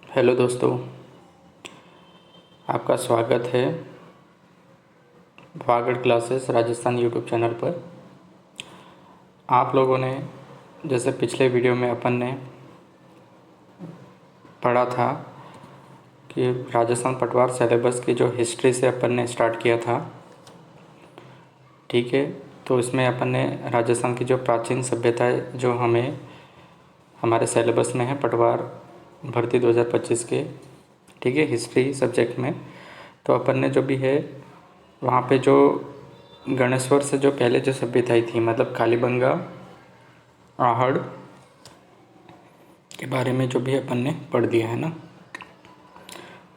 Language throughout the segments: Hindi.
हेलो दोस्तों, आपका स्वागत है Vagad classes Rajasthan YouTube channel पर। आप लोगों ने जैसे पिछले वीडियो में अपन ने पढ़ा था कि राजस्थान पटवार सिलेबस की जो हिस्ट्री से अपन ने स्टार्ट किया था, ठीक है। तो इसमें अपन ने राजस्थान की जो प्राचीन सभ्यताएं जो हमें हमारे सिलेबस में है पटवार भर्ती 2025 के, ठीक है, हिस्ट्री सब्जेक्ट में। तो अपन ने जो भी है वहाँ पे जो गणेश्वर से जो पहले जो सभ्यताएं थी, मतलब कालीबंगा, आहड़ के बारे में जो भी अपन ने पढ़ दिया है ना।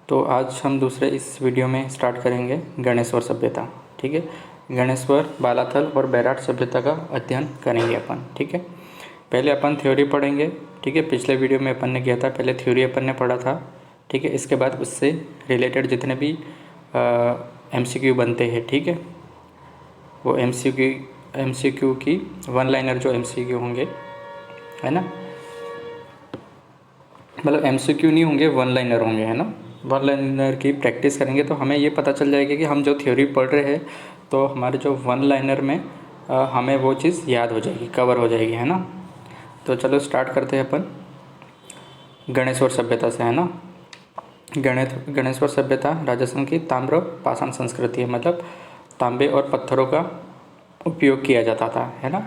तो आज हम दूसरे इस वीडियो में स्टार्ट करेंगे गणेश्वर सभ्यता, ठीक है। गणेश्वर, बालाथल और बैराट सभ्यता का अध्ययन करेंगे अपन, ठीक है। पहले अपन थ्योरी पढ़ेंगे, ठीक है। पिछले वीडियो में अपन ने किया था, पहले थ्योरी अपन ने पढ़ा था, ठीक है। इसके बाद उससे रिलेटेड जितने भी MCQ बनते हैं, ठीक है, वो MCQ की वन लाइनर जो MCQ होंगे, है ना, मतलब MCQ नहीं होंगे, वन लाइनर होंगे, है ना। वन लाइनर की प्रैक्टिस करेंगे तो हमें ये पता चल जाएगा कि हम जो थ्योरी पढ़ रहे हैं तो हमारे जो वन लाइनर में हमें वो चीज़ याद हो जाएगी, कवर हो जाएगी, है ना। तो चलो स्टार्ट करते हैं अपन गणेश्वर सभ्यता से, है ना। गणेश्वर सभ्यता राजस्थान की ताम्र पाषाण संस्कृति है, मतलब तांबे और पत्थरों का उपयोग किया जाता था, है ना।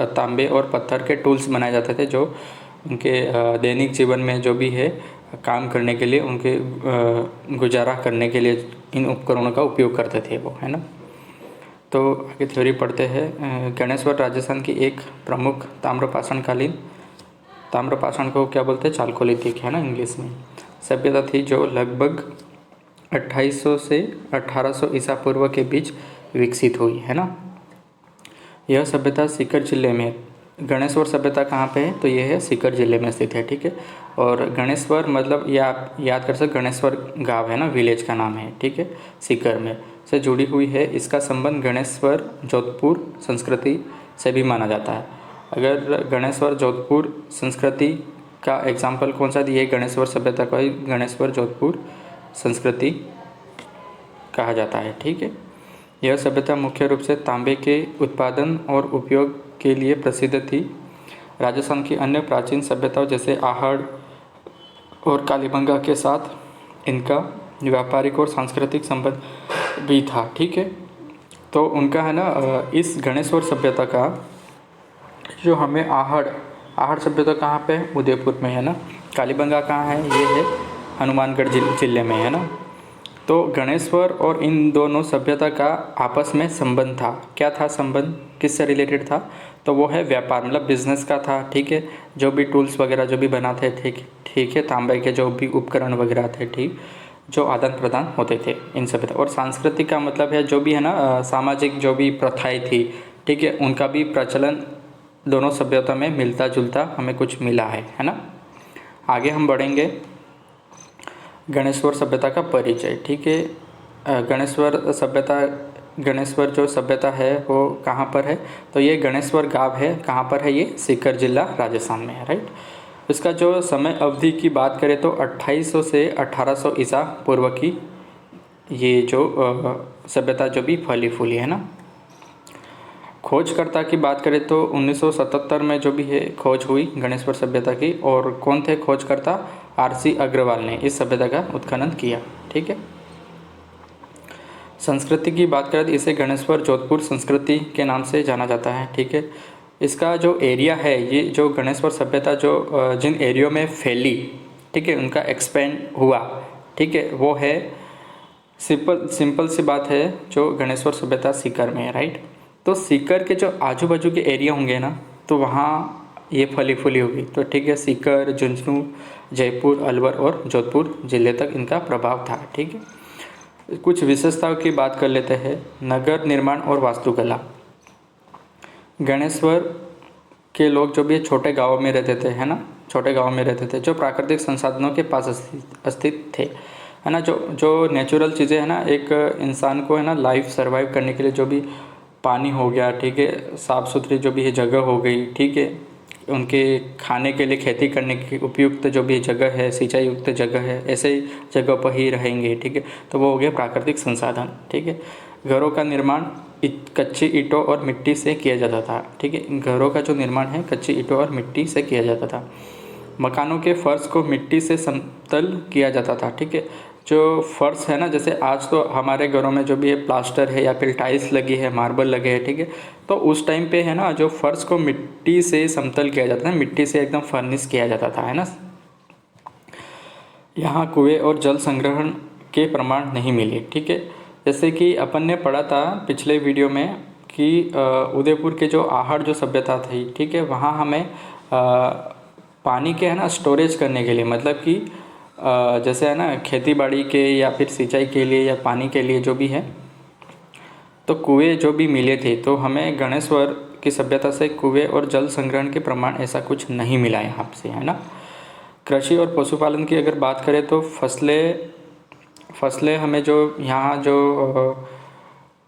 तांबे और पत्थर के टूल्स बनाए जाते थे जो उनके दैनिक जीवन में जो भी है काम करने के लिए, उनके गुजारा करने के लिए इन उपकरणों का उपयोग करते थे वो, है ना। तो आगे थ्योरी पढ़ते हैं। गणेश्वर राजस्थान की एक प्रमुख ताम्रपाषाण को क्या बोलते हैं, चालकोलिथिक, है ना, इंग्लिश में, सभ्यता थी जो लगभग 2800 से 1800 ईसा पूर्व के बीच विकसित हुई, है ना। यह सभ्यता सीकर जिले में, गणेश्वर सभ्यता कहाँ पे है, तो यह है सीकर जिले में स्थित है, ठीक है। और गणेश्वर मतलब ये आप याद कर सकते, गणेश्वर गांव है ना, विलेज का नाम है, ठीक है, सीकर में से जुड़ी हुई है। इसका संबंध गणेश्वर जोधपुर संस्कृति से भी माना जाता है। अगर गणेश्वर जोधपुर संस्कृति का एग्जाम्पल कौन सा दिए, गणेश्वर सभ्यता को ही गणेश्वर जोधपुर संस्कृति कहा जाता है, ठीक है। यह सभ्यता मुख्य रूप से तांबे के उत्पादन और उपयोग के लिए प्रसिद्ध थी। राजस्थान की अन्य प्राचीन सभ्यताओं जैसे आहड़ और कालीबंगा के साथ इनका व्यापारिक और सांस्कृतिक संबंध भी था, ठीक है। तो उनका है ना, इस गणेश्वर सभ्यता का जो हमें आहड़ सभ्यता कहाँ पे है, उदयपुर में, है ना। कालीबंगा कहाँ है, ये है हनुमानगढ़ जिले में, है ना। तो गणेश्वर और इन दोनों सभ्यता का आपस में संबंध था। क्या था संबंध, किससे रिलेटेड था, तो वो है व्यापार, मतलब बिजनेस का था, ठीक है। जो भी टूल्स वगैरह जो भी बनाते थे, ठीक है, तांबे के जो भी उपकरण वगैरह थे, ठीक, जो आदान प्रदान होते थे इन सभ्यता। और सांस्कृतिक का मतलब है जो भी है ना, सामाजिक जो भी प्रथाएं थी, ठीक है, उनका भी प्रचलन दोनों सभ्यता में मिलता जुलता हमें कुछ मिला है ना। आगे हम बढ़ेंगे। गणेश्वर सभ्यता का परिचय, ठीक है। गणेश्वर जो सभ्यता है वो कहाँ पर है, तो ये गणेश्वर गांव है, कहाँ पर है, ये सीकर जिला राजस्थान में है, राइट। इसका जो समय अवधि की बात करें तो 2800 से 1800 ईसा पूर्व की ये जो सभ्यता जो भी फली फूली है ना। खोजकर्ता की बात करें तो 1977 में जो भी है खोज हुई गणेश्वर सभ्यता की, और कौन थे खोजकर्ता, RC अग्रवाल ने इस सभ्यता का उत्खनन किया, ठीक है। संस्कृति की बात करें तो इसे गणेश्वर जोधपुर संस्कृति के नाम से जाना जाता है, ठीक है। इसका जो एरिया है, ये जो गणेश्वर सभ्यता जो जिन एरियो में फैली, ठीक है, उनका एक्सपेंड हुआ, ठीक है, वो है सिंपल सी बात है, जो गणेश्वर सभ्यता सीकर में है, राइट। तो सीकर के जो आजू बाजू के एरिया होंगे ना, तो वहाँ ये फली फूली होगी, तो ठीक है, सीकर, झुंझुनू, जयपुर, अलवर और जोधपुर जिले तक इनका प्रभाव था, ठीक है। कुछ विशेषताओं की बात कर लेते हैं। नगर निर्माण और वास्तुकला। गणेश्वर के लोग जो भी छोटे गाँवों में रहते थे, है ना, छोटे गाँव में रहते थे, जो प्राकृतिक संसाधनों के पास स्थित थे, है ना। जो नेचुरल चीज़ें हैं ना, एक इंसान को है ना लाइफ सर्वाइव करने के लिए जो भी पानी हो गया, ठीक है, साफ़ सुथरी जो भी है जगह हो गई, ठीक है, उनके खाने के लिए, खेती करने की उपयुक्त जो भी जगह है, सिंचाई युक्त जगह है, ऐसे जगह पर ही रहेंगे, ठीक है। तो वो हो गया प्राकृतिक संसाधन, ठीक है। घरों का निर्माण कच्ची ईंटों और मिट्टी से किया जाता था, ठीक है। घरों का जो निर्माण है कच्ची ईंटों और मिट्टी से किया जाता था। मकानों के फर्श को मिट्टी से समतल किया जाता था, ठीक है। जो फर्श है ना, जैसे आज तो हमारे घरों में जो भी है प्लास्टर है या फिर टाइल्स लगी है, मार्बल लगे हैं, ठीक है। तो उस टाइम पे है ना, जो फर्श को मिट्टी से समतल किया जाता था, मिट्टी से एकदम फर्निश किया जाता था, है ना। यहाँ कुएं और जल संग्रहण के प्रमाण नहीं मिले, ठीक है। जैसे कि अपन ने पढ़ा था पिछले वीडियो में कि उदयपुर के जो आहड़ जो सभ्यता थी, ठीक है, वहाँ हमें पानी के है ना स्टोरेज करने के लिए, मतलब कि जैसे है ना खेती बाड़ी के या फिर सिंचाई के लिए या पानी के लिए जो भी है, तो कुएं जो भी मिले थे, तो हमें गणेश्वर की सभ्यता से कुएं और जल संग्रहण के प्रमाण ऐसा कुछ नहीं मिला यहाँ से, है ना। कृषि और पशुपालन की अगर बात करें तो फसलें हमें जो यहाँ जो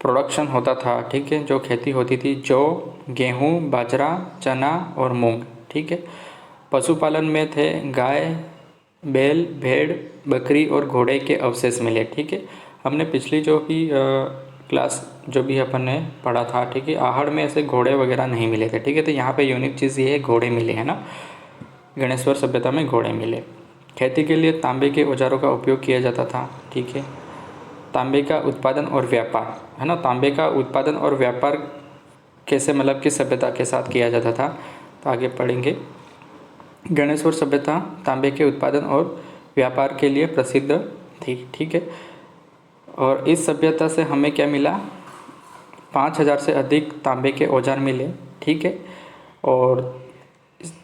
प्रोडक्शन होता था, ठीक है, जो खेती होती थी, जौ, गेहूँ, बाजरा, चना और मूंग, ठीक है। पशुपालन में थे गाय, बैल, भेड़, बकरी और घोड़े के अवशेष मिले, ठीक है। हमने पिछली जो भी क्लास जो भी अपन ने पढ़ा था, ठीक है, आहड़ में ऐसे घोड़े वगैरह नहीं मिले थे, ठीक है। तो यहाँ पे यूनिक चीज़ ये है, घोड़े मिले, है ना, गणेश्वर सभ्यता में घोड़े मिले। खेती के लिए तांबे के औजारों का उपयोग किया जाता था, ठीक है। तांबे का उत्पादन और व्यापार, है ना, तांबे का उत्पादन और व्यापार कैसे, मतलब किस सभ्यता के साथ किया जाता था, तो आगे पढ़ेंगे। गणेश्वर सभ्यता तांबे के उत्पादन और व्यापार के लिए प्रसिद्ध थी, ठीक है। और इस सभ्यता से हमें क्या मिला, 5000 से अधिक तांबे के औजार मिले, ठीक है। और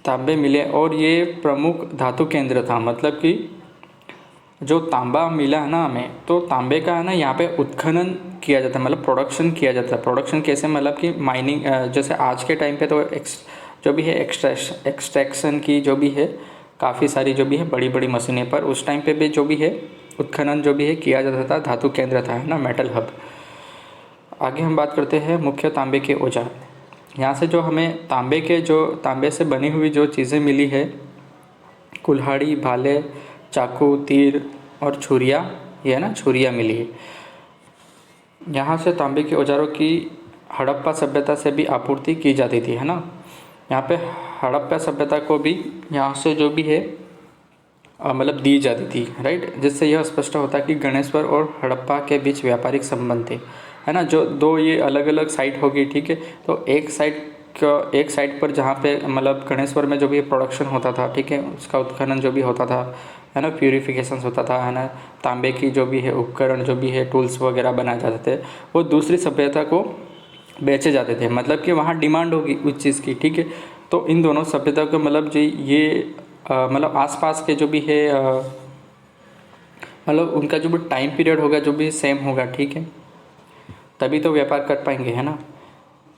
तांबे मिले और ये प्रमुख धातु केंद्र था, मतलब कि जो तांबा मिला है ना हमें, तो तांबे का है ना यहाँ पे उत्खनन किया जाता है, मतलब प्रोडक्शन किया जाता है। प्रोडक्शन कैसे, मतलब कि माइनिंग, जैसे आज के टाइम पे तो जो भी है एक्सट्रैक्शन की जो भी है काफ़ी सारी जो भी है बड़ी बड़ी मशीनें, पर उस टाइम पे भी जो भी है उत्खनन जो भी है किया जाता था, धातु केंद्र था, है ना, मेटल हब। आगे हम बात करते हैं मुख्य तांबे के औजार। यहाँ से जो हमें तांबे से बनी हुई जो चीज़ें मिली है, कुल्हाड़ी, भाले, चाकू, तीर और छुरिया, ये है ना छुरिया मिली है। यहाँ से तांबे के औजारों की हड़प्पा सभ्यता से भी आपूर्ति की जाती थी, है ना। यहाँ पे हड़प्पा सभ्यता को भी यहाँ से जो भी है मतलब दी जाती थी, राइट। जिससे यह स्पष्ट होता है कि गणेश्वर और हड़प्पा के बीच व्यापारिक संबंध थे, है ना। जो दो ये अलग अलग साइट होगी, ठीक है। तो एक साइट पर जहाँ पे मतलब गणेश्वर में जो भी प्रोडक्शन होता था, ठीक है, उसका उत्खनन जो भी होता था, है ना, प्यूरिफिकेशंस होता था, है ना, तांबे की जो भी है उपकरण जो भी है टूल्स वगैरह बनाए जाते थे, वो दूसरी सभ्यता को बेचे जाते थे, मतलब कि वहाँ डिमांड होगी उस चीज़ की, ठीक है। तो इन दोनों सभ्यता को मतलब जो ये मतलब आसपास के जो भी है मतलब उनका जो भी टाइम पीरियड होगा जो भी सेम होगा, ठीक है, तभी तो व्यापार कर पाएंगे, है ना,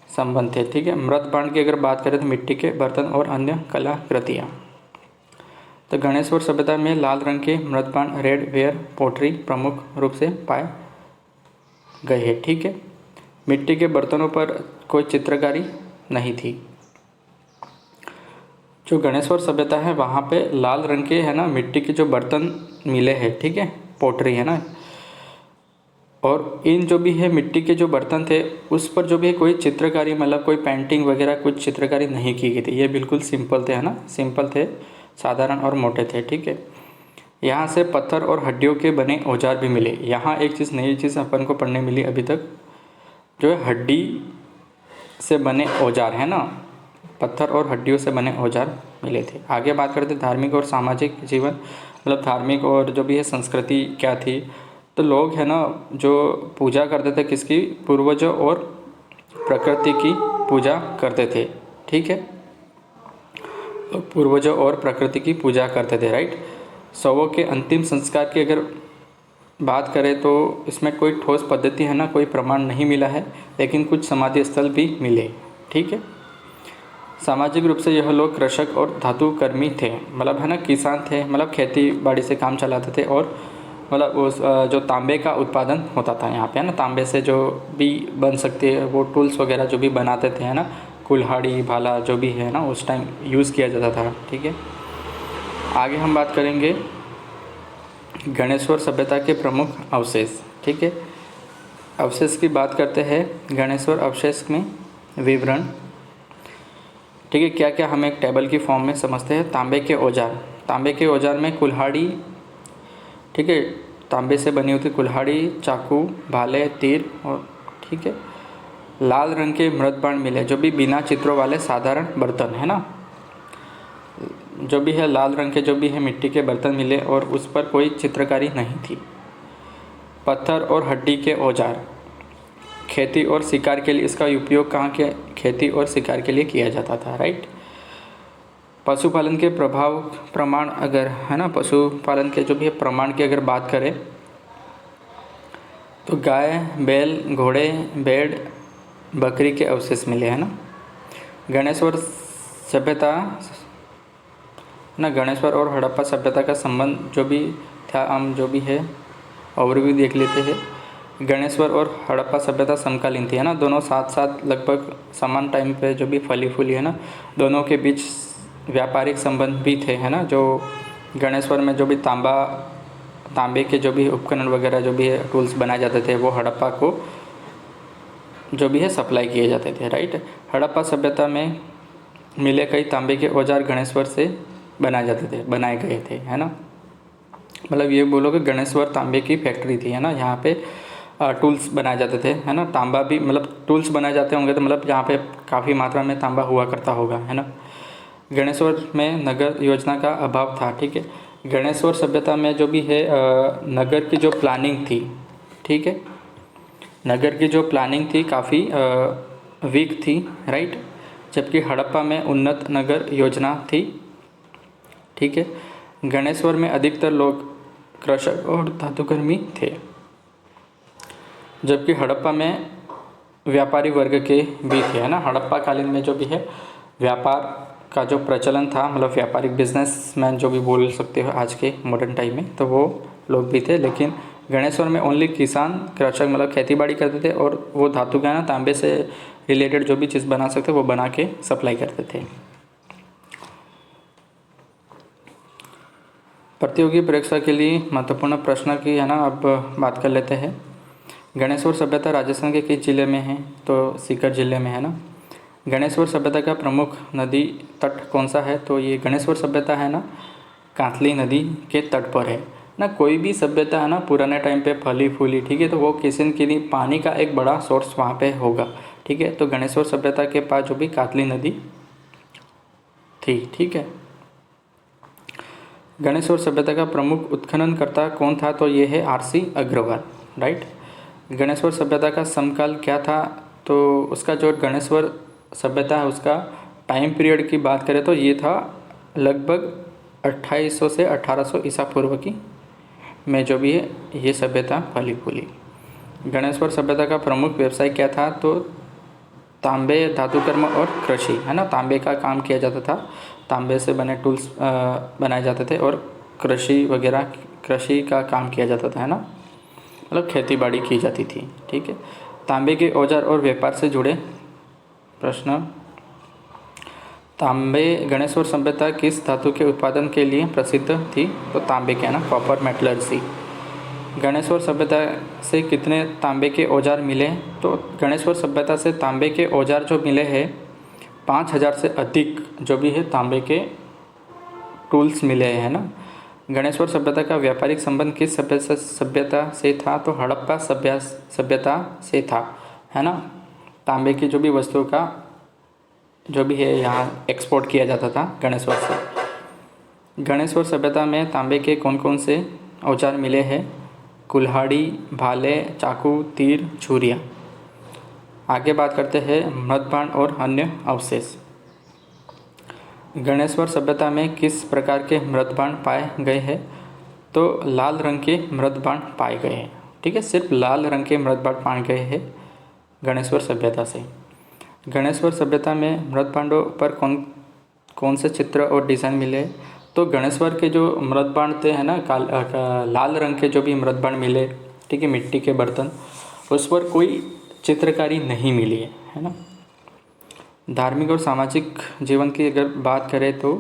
संबंध थे, ठीक है। मृत बाण की अगर बात करें तो मिट्टी के बर्तन और अन्य कलाकृतियाँ, तो गणेश्वर सभ्यता में लाल रंग के मृत बाण, रेड वेयर पोट्री प्रमुख रूप से पाए गए हैं, ठीक है। मिट्टी के बर्तनों पर कोई चित्रकारी नहीं थी। जो गणेश्वर सभ्यता है वहाँ पे लाल रंग के, है ना, मिट्टी के जो बर्तन मिले हैं, ठीक है, पोट्री, है ना। और इन जो भी है मिट्टी के जो बर्तन थे उस पर जो भी है कोई चित्रकारी, मतलब कोई पेंटिंग वगैरह कुछ चित्रकारी नहीं की गई थी। ये बिल्कुल सिंपल थे, है ना, सिंपल थे, साधारण और मोटे थे, ठीक है। यहाँ से पत्थर और हड्डियों के बने औजार भी मिले। यहाँ एक चीज़, नई चीज़ अपन को पढ़ने मिली अभी तक, जो है हड्डी से बने औजार, है ना, पत्थर और हड्डियों से बने औजार मिले थे। आगे बात करते धार्मिक और सामाजिक जीवन, मतलब धार्मिक और जो भी है संस्कृति क्या थी। तो लोग है ना जो पूजा करते थे किसकी, पूर्वजों और प्रकृति की पूजा करते थे, ठीक है। तो पूर्वजों और प्रकृति की पूजा करते थे, राइट। शवों के अंतिम संस्कार की अगर बात करें तो इसमें कोई ठोस पद्धति है ना, कोई प्रमाण नहीं मिला है, लेकिन कुछ समाधि स्थल भी मिले, ठीक है। सामाजिक रूप से यह लोग कृषक और धातु कर्मी थे, मतलब है ना किसान थे, मतलब खेती बाड़ी से काम चलाते थे। और मतलब उस जो तांबे का उत्पादन होता था यहाँ पे, है ना, तांबे से जो भी बन सकती है वो टूल्स वगैरह जो भी बनाते थे, है ना, कुल्हाड़ी भाला जो भी है ना उस टाइम यूज़ किया जाता था। ठीक है, आगे हम बात करेंगे गणेश्वर सभ्यता के प्रमुख अवशेष। ठीक है, अवशेष की बात करते हैं। गणेश्वर अवशेष में विवरण। ठीक है, क्या क्या हम एक टेबल की फॉर्म में समझते हैं। तांबे के औजार, तांबे के औजार में कुल्हाड़ी, ठीक है, तांबे से बनी होती कुल्हाड़ी, चाकू, भाले, तीर और ठीक है, लाल रंग के मृत बाण मिले, जो भी बिना चित्रों वाले साधारण बर्तन है ना, जो भी है लाल रंग के जो भी है मिट्टी के बर्तन मिले और उस पर कोई चित्रकारी नहीं थी। पत्थर और हड्डी के औजार, खेती और शिकार के लिए इसका उपयोग कहाँ के, खेती और शिकार के लिए किया जाता था। राइट। पशुपालन के प्रभाव प्रमाण अगर है ना, पशुपालन के जो भी है प्रमाण की अगर बात करें तो गाय, बैल, घोड़े, भेड़, बकरी के अवशेष मिले हैं ना। गणेश्वर सभ्यता ना, गणेश्वर और हड़प्पा सभ्यता का संबंध जो भी था हम जो भी है ओवरव्यू देख लेते हैं। गणेश्वर और हड़प्पा सभ्यता समकालीन थी है ना, दोनों साथ साथ लगभग समान टाइम पे जो भी फली फूली है ना, दोनों के बीच व्यापारिक संबंध भी थे है ना। जो गणेश्वर में जो भी तांबे के जो भी उपकरण वगैरह जो भी है टूल्स बनाए जाते थे वो हड़प्पा को जो भी है सप्लाई किए जाते थे। राइट। हड़प्पा सभ्यता में मिले कई तांबे के औजार गणेश्वर से बनाए गए थे है ना। मतलब ये बोलो कि गणेश्वर तांबे की फैक्ट्री थी है ना, यहाँ पे टूल्स बनाए जाते थे है ना। तांबा भी मतलब टूल्स बनाए जाते होंगे तो मतलब यहाँ पे काफ़ी मात्रा में तांबा हुआ करता होगा है ना। गणेश्वर में नगर योजना का अभाव था। ठीक है, गणेश्वर सभ्यता में जो भी है नगर की जो प्लानिंग थी, ठीक है, नगर की जो प्लानिंग थी काफ़ी वीक थी। राइट। जबकि हड़प्पा में उन्नत नगर योजना थी। ठीक है, गणेश्वर में अधिकतर लोग कृषक और धातुकर्मी थे, जबकि हड़प्पा में व्यापारी वर्ग के भी थे है ना। हड़प्पा कालीन में जो भी है व्यापार का जो प्रचलन था, मतलब व्यापारिक बिजनेसमैन जो भी बोल सकते हो आज के मॉडर्न टाइम में, तो वो लोग भी थे। लेकिन गणेश्वर में ओनली किसान कृषक मतलब खेतीबाड़ी करते थे और वो धातु का ना तांबे से रिलेटेड जो भी चीज़ बना सकते वो बना के सप्लाई करते थे। प्रतियोगी परीक्षा के लिए महत्वपूर्ण प्रश्न की है ना अब बात कर लेते हैं। गणेश्वर सभ्यता राजस्थान के किस जिले में है, तो सीकर जिले में है ना। गणेश्वर सभ्यता का प्रमुख नदी तट कौन सा है, तो ये गणेश्वर सभ्यता है ना कांतली नदी के तट पर है ना। कोई भी सभ्यता है ना पुराने टाइम पे फली फूली, ठीक है, तो वो किसी न किसी पानी का एक बड़ा सोर्स वहाँ पे होगा। ठीक है, तो गणेश्वर सभ्यता के पास जो भी कातली नदी थी। ठीक है, गणेश्वर सभ्यता का प्रमुख उत्खननकर्ता कौन था, तो ये है आरसी अग्रवाल। राइट। गणेश्वर सभ्यता का समकाल क्या था, तो उसका जो गणेश्वर सभ्यता है उसका टाइम पीरियड की बात करें तो ये था लगभग 2800 से 1800 ईसा पूर्व की में जो भी है ये सभ्यता फली फूली। गणेश्वर सभ्यता का प्रमुख व्यवसाय क्या था, तो तांबे, धातुकर्म और कृषि है ना। तांबे का काम किया जाता था, तांबे से बने टूल्स बनाए जाते थे और कृषि वगैरह कृषि का काम किया जाता था है ना, मतलब खेती बाड़ी की जाती थी। ठीक है, तांबे के औजार और व्यापार से जुड़े प्रश्न। तांबे गणेश्वर सभ्यता किस धातु के उत्पादन के लिए प्रसिद्ध थी, तो तांबे के है ना, कॉपर मेटलर्जी। गणेश्वर सभ्यता से कितने तांबे के औजार मिले, तो गणेश्वर सभ्यता से तांबे के औजार जो मिले हैं 5000 से अधिक जो भी है तांबे के टूल्स मिले हैं ना। गणेश्वर सभ्यता का व्यापारिक संबंध किस सभ्यता से था, तो हड़प्पा सभ्यता से था है ना। तांबे की जो भी वस्तुओं का जो भी है यहाँ एक्सपोर्ट किया जाता था गणेश्वर से। गणेश्वर सभ्यता में तांबे के कौन कौन से औजार मिले हैं, कुल्हाड़ी, भाले, चाकू, तीर, छुरियाँ। आगे बात करते हैं मृदबाण और अन्य अवशेष। गणेश्वर सभ्यता में किस प्रकार के मृदबाण पाए गए हैं, तो लाल रंग के मृदबाण पाए गए हैं। ठीक है, सिर्फ लाल रंग के मृदबाण पाए गए हैं गणेश्वर सभ्यता से। गणेश्वर सभ्यता में मृदबाणों पर कौन से चित्र और डिज़ाइन मिले, तो गणेश्वर के जो मृदबाण थे है ना लाल रंग के जो भी मृदबाण मिले, ठीक है, मिट्टी के बर्तन, उस पर कोई चित्रकारी नहीं मिली है ना। धार्मिक और सामाजिक जीवन की अगर बात करें तो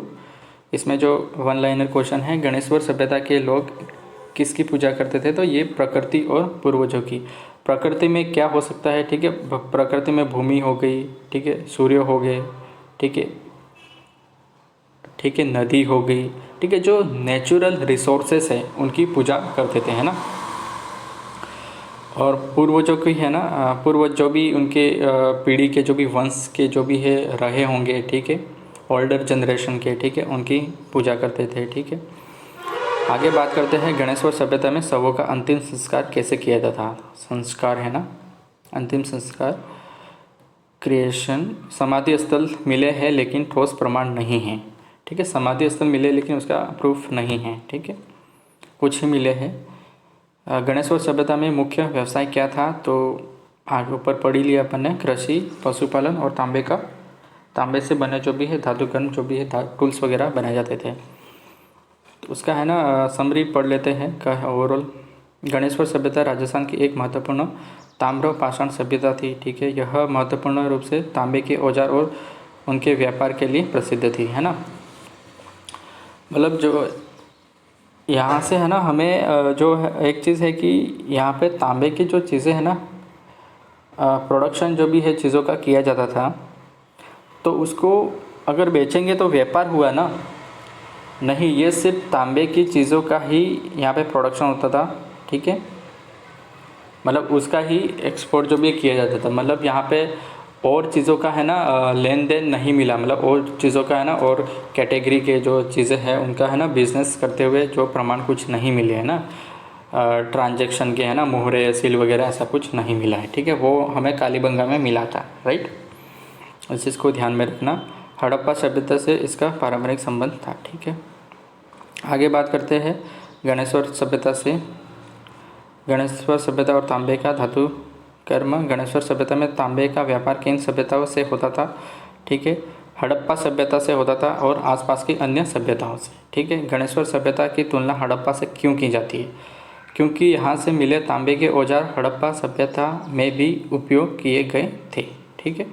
इसमें जो वन लाइनर क्वेश्चन है, गणेश्वर सभ्यता के लोग किसकी पूजा करते थे, तो ये प्रकृति और पूर्वजों की। प्रकृति में क्या हो सकता है, ठीक है, प्रकृति में भूमि हो गई, ठीक है, सूर्य हो गए, ठीक है, ठीक है, नदी हो गई, ठीक है, जो नेचुरल रिसोर्सेस है उनकी पूजा करते थे, है ना। और पूर्वजों की है ना, पूर्वज जो भी उनके पीढ़ी के जो भी वंश के जो भी है रहे होंगे, ठीक है, ओल्डर जनरेशन के, ठीक है, उनकी पूजा करते थे, ठीक है। आगे बात करते हैं गणेश्वर सभ्यता में शवों का अंतिम संस्कार कैसे किया जाता था। संस्कार है ना, अंतिम संस्कार, क्रिएशन, समाधि स्थल मिले हैं लेकिन ठोस प्रमाण नहीं है, ठीक है, समाधि स्थल मिले लेकिन उसका प्रूफ नहीं है, ठीक है, कुछ ही मिले हैं। गणेश्वर सभ्यता में मुख्य व्यवसाय क्या था, तो आगे ऊपर पढ़ ही लिया अपन ने, कृषि, पशुपालन और तांबे से बने जो भी है धातुकर्म जो भी है टूल्स वगैरह बनाए जाते थे। तो उसका है ना समरी पढ़ लेते हैं का ओवरऑल। गणेश्वर सभ्यता राजस्थान की एक महत्वपूर्ण ताम्र पाषाण सभ्यता थी, ठीक है। यह महत्वपूर्ण रूप से तांबे के औजार और उनके व्यापार के लिए प्रसिद्ध थी, है ना। मतलब जो यहाँ से है ना हमें जो है एक चीज़ है कि यहाँ पे तांबे की जो चीज़ें हैं ना, प्रोडक्शन जो भी है चीज़ों का किया जाता था, तो उसको अगर बेचेंगे तो व्यापार हुआ ना, नहीं, ये सिर्फ तांबे की चीज़ों का ही यहाँ पे प्रोडक्शन होता था, ठीक है, मतलब उसका ही एक्सपोर्ट जो भी किया जाता था। मतलब यहाँ पे और चीज़ों का है ना लेन देन नहीं मिला, मतलब और चीज़ों का है ना और कैटेगरी के जो चीज़ें हैं उनका है ना बिज़नेस करते हुए जो प्रमाण कुछ नहीं मिले, है ना, ट्रांजैक्शन के, है ना, मोहरे सील वगैरह ऐसा कुछ नहीं मिला है, ठीक है। वो हमें कालीबंगा में मिला था, राइट, इस चीज़ को ध्यान में रखना। हड़प्पा सभ्यता से इसका पारंपरिक संबंध था, ठीक है। आगे बात करते हैं गणेश्वर सभ्यता से। गणेश्वर सभ्यता और तांबे का धातु कर्म। गणेश्वर सभ्यता में तांबे का व्यापार किन सभ्यताओं से होता था, ठीक है, हड़प्पा सभ्यता से होता था और आसपास की अन्य सभ्यताओं से, ठीक है। गणेश्वर सभ्यता की तुलना हड़प्पा से क्यों की जाती है, क्योंकि यहाँ से मिले तांबे के औजार हड़प्पा सभ्यता में भी उपयोग किए गए थे, ठीक है।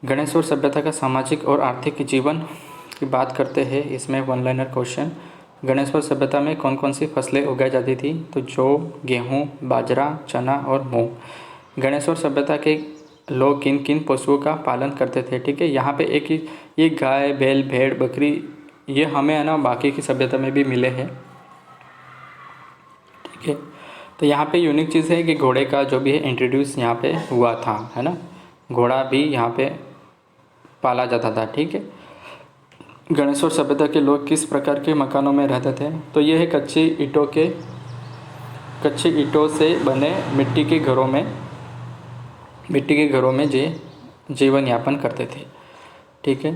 गणेश्वर सभ्यता का सामाजिक और आर्थिक जीवन की बात करते हैं। इसमें वन लाइनर क्वेश्चन, गणेश्वर सभ्यता में कौन कौन सी फसलें उगाई जाती थी, तो जौ, गेहूँ, बाजरा, चना और मूंग। गणेश्वर सभ्यता के लोग किन किन पशुओं का पालन करते थे, ठीक है। यहाँ पे एक ही ये गाय, बैल, भेड़, बकरी, ये हमें है ना बाकी की सभ्यता में भी मिले हैं, ठीक है। तो यहाँ पे यूनिक चीज़ है कि घोड़े का जो भी है इंट्रोड्यूस यहाँ पे हुआ था, है ना, घोड़ा भी यहाँ पे पाला जाता था, ठीक है। गणेश्वर सभ्यता के लोग किस प्रकार के मकानों में रहते थे, तो ये है कच्ची ईंटों से बने मिट्टी के घरों में जीवन यापन करते थे, ठीक है।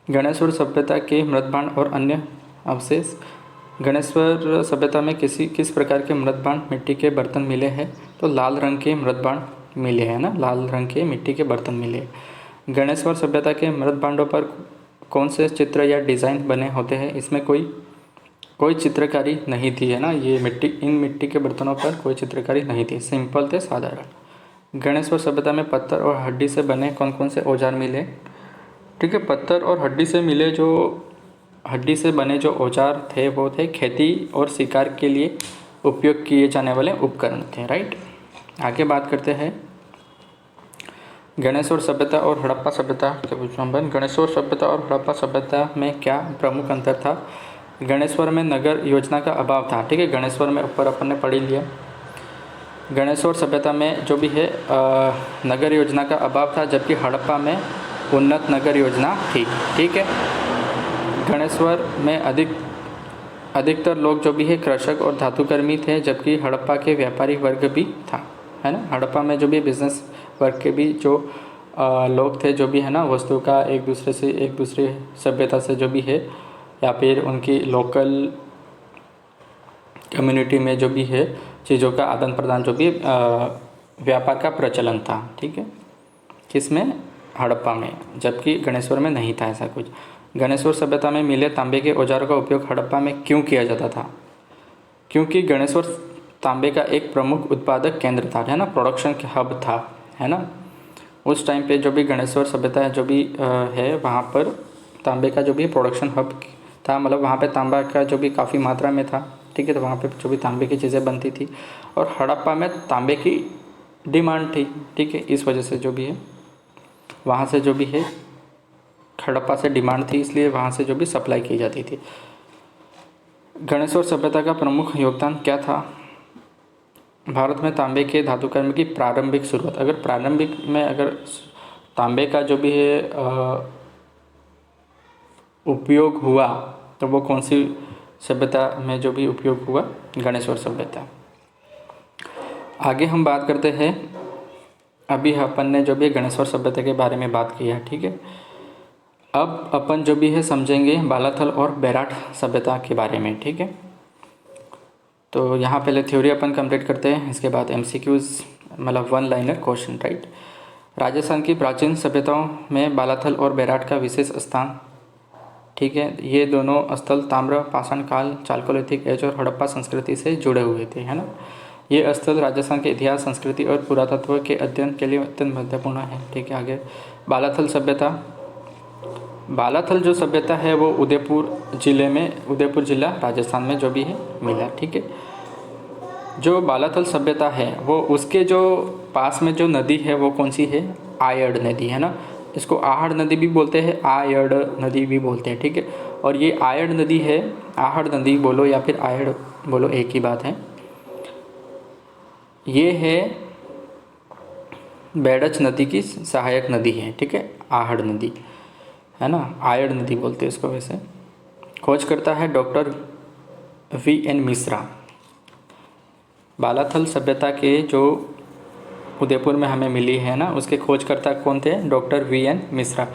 गणेश्वर सभ्यता के मृदभांड और अन्य अवशेष। गणेश्वर सभ्यता में किस प्रकार के मृदभांड मिट्टी के बर्तन मिले हैं, तो लाल रंग के मृदभांड मिले हैं ना, लाल रंग के मिट्टी के बर्तन मिले। गणेश्वर सभ्यता के मृदभांडों पर कौन से चित्र या डिज़ाइन बने होते हैं, इसमें कोई चित्रकारी नहीं थी, है ना, ये इन मिट्टी के बर्तनों पर कोई चित्रकारी नहीं थी, सिंपल थे, साधारण। गणेश्वर सभ्यता में पत्थर और हड्डी से बने कौन कौन से औजार मिले, ठीक है। पत्थर और हड्डी से बने जो औजार थे वो थे खेती और शिकार के लिए उपयोग किए जाने वाले उपकरण थे, राइट। आगे बात करते हैं गणेश्वर सभ्यता और हड़प्पा सभ्यता के बीच संबंध। गणेश्वर सभ्यता और हड़प्पा सभ्यता में क्या प्रमुख अंतर था। गणेश्वर में नगर योजना का अभाव था, ठीक है, गणेश्वर में ऊपर अपन ने पढ़ लिया। गणेश्वर सभ्यता में जो भी है नगर योजना का अभाव था, जबकि हड़प्पा में उन्नत नगर योजना थी, ठीक है। गणेश्वर में अधिकतर लोग जो भी है कृषक और धातुकर्मी थे, जबकि हड़प्पा के व्यापारी वर्ग भी था, है ना। हड़प्पा में जो भी बिजनेस वर्ग के भी जो लोग थे, जो भी है ना वस्तु का एक दूसरे सभ्यता से जो भी है या फिर उनकी लोकल कम्युनिटी में जो भी है चीज़ों का आदान प्रदान जो भी व्यापार का प्रचलन था, ठीक है, किसमें, हड़प्पा में, जबकि गणेश्वर में नहीं था ऐसा कुछ। गणेश्वर सभ्यता में मिले तांबे के औजारों का उपयोग हड़प्पा में क्यों किया जाता था, क्योंकि गणेश्वर तांबे का एक प्रमुख उत्पादक केंद्र था, है ना, प्रोडक्शन हब था, है ना। उस टाइम पे जो भी गणेश्वर सभ्यता जो भी है वहाँ पर तांबे का जो भी प्रोडक्शन हब था, मतलब वहाँ पे तांबा का जो भी काफ़ी मात्रा में था, ठीक है। तो वहाँ पे जो भी तांबे की चीज़ें बनती थी और हड़प्पा में तांबे की डिमांड थी, ठीक है। इस वजह से जो भी है वहाँ से जो भी है हड़प्पा से डिमांड थी, इसलिए वहाँ से जो भी सप्लाई की जाती थी। गणेश्वर सभ्यता का प्रमुख योगदान क्या था? भारत में तांबे के धातुकर्म की प्रारंभिक शुरुआत, अगर प्रारंभिक में अगर तांबे का जो भी है उपयोग हुआ तो वो कौन सी सभ्यता में जो भी उपयोग हुआ? गणेश्वर सभ्यता। आगे हम बात करते हैं, अभी अपन ने जो भी गणेश्वर सभ्यता के बारे में बात की है, ठीक है। अब अपन जो भी है समझेंगे बालाथल और बेराट सभ्यता के बारे में, ठीक है। तो यहाँ पहले थ्योरी अपन कंप्लीट करते हैं, इसके बाद एमसीक्यूज, मतलब one liner question, right. Rajasthan की प्राचीन सभ्यताओं में बालाथल और बेराट का विशेष स्थान, ठीक है। ये दोनों स्थल ताम्र पाषाण काल, चालकोलिथिक एज और हड़प्पा संस्कृति से जुड़े हुए थे, है ना। ये स्थल राजस्थान के इतिहास, संस्कृति और पुरातत्व के अध्ययन के लिए अत्यंत महत्वपूर्ण है, ठीक है। आगे बालाथल सभ्यता। बालाथल जो सभ्यता है वो उदयपुर जिला राजस्थान में जो भी है मिला, ठीक है। जो बालाथल सभ्यता है वो उसके जो पास में जो नदी है वो कौन सी है? आयड़ नदी, है ना। इसको आहड़ नदी भी बोलते हैं, आयड़ नदी भी बोलते हैं, ठीक है। और ये आयड़ नदी है, आहड़ नदी बोलो या फिर आयड़ बोलो, एक ही बात है। ये है बेड़च नदी की सहायक नदी है, ठीक है, आहड़ नदी, है ना। आयड़ नदी बोलते हैं इसको वैसे। खोज करता है डॉक्टर VN मिश्रा। बालाथल सभ्यता के जो उदयपुर में हमें मिली है ना, उसके खोजकर्ता कौन थे? Doctor VN Mishra.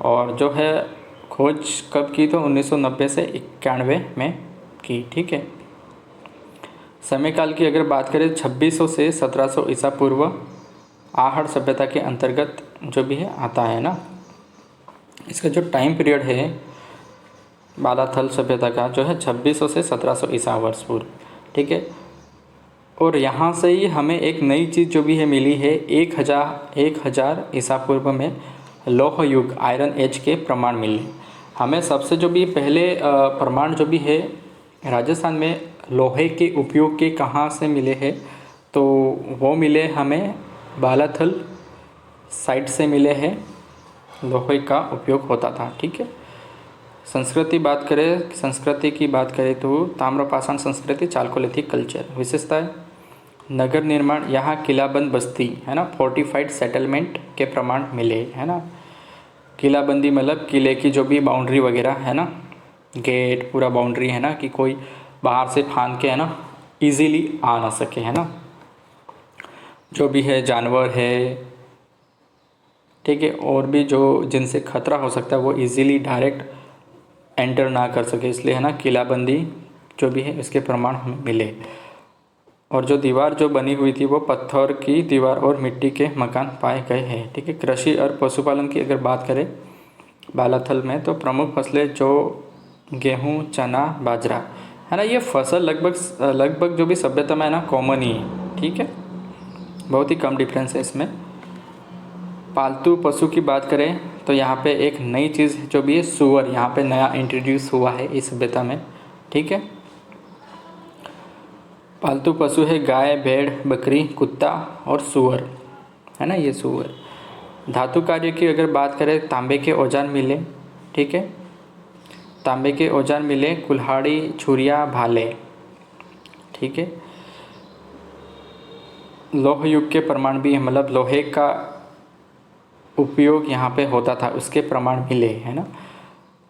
और जो है खोज कब की? तो 1990 से 91 में की, ठीक है। समय काल की अगर बात करें 2600 से 1700 ईसा पूर्व आहड़ सभ्यता के अंतर्गत जो भी है आता है ना। इसका जो टाइम पीरियड है बालाथल सभ्यता का जो है 2600 से 1700 ईसा वर्ष पूर्व, ठीक है। और यहाँ से ही हमें एक नई चीज़ जो भी है मिली है, 1000 ईसा पूर्व में लौह युग, आयरन एज के प्रमाण मिले। हमें सबसे जो भी पहले प्रमाण जो भी है राजस्थान में लोहे के उपयोग के कहाँ से मिले हैं? तो वो मिले हमें बालाथल साइट से मिले हैं, लोहे का उपयोग होता था, ठीक है। संस्कृति की बात करें तो ताम्रपाषाण संस्कृति, चालकोलिथिक कल्चर। विशेषताएं, नगर निर्माण, यहाँ किलाबंद बस्ती, है ना, फोर्टिफाइड सेटलमेंट के प्रमाण मिले, है ना। किलाबंदी मतलब किले की जो भी बाउंड्री वगैरह है ना, गेट पूरा बाउंड्री है ना, कि कोई बाहर से फांद के है ना इजीली आ ना सके, है ना। जो भी है जानवर है, ठीक है, और भी जो जिनसे खतरा हो सकता है वो इजीली डायरेक्ट एंटर ना कर सके, इसलिए है ना किलाबंदी जो भी है इसके प्रमाण हमें मिले। और जो दीवार जो बनी हुई थी वो पत्थर की दीवार और मिट्टी के मकान पाए गए हैं, ठीक है। कृषि और पशुपालन की अगर बात करें बालाथल में तो प्रमुख फसलें जो गेहूँ, चना, बाजरा, है ना। ये फसल लगभग जो भी सभ्यता में है ना कॉमन ही है, ठीक है, बहुत ही कम डिफरेंस है इसमें। पालतू पशु की बात करें तो यहाँ पे एक नई चीज़ जो भी है सूअर, यहाँ पे नया इंट्रोड्यूस हुआ है इस सभ्यता में, ठीक है। पालतू पशु है गाय, भेड़, बकरी, कुत्ता और सूअर, है ना, ये सूअर। धातु कार्य की अगर बात करें तांबे के औजार मिले, ठीक है, तांबे के औजार मिले, कुल्हाड़ी, छुरिया, भाले, ठीक है। लौह युग के प्रमाण भी है, मतलब लोहे का उपयोग यहाँ पे होता था, उसके प्रमाण मिले, है ना।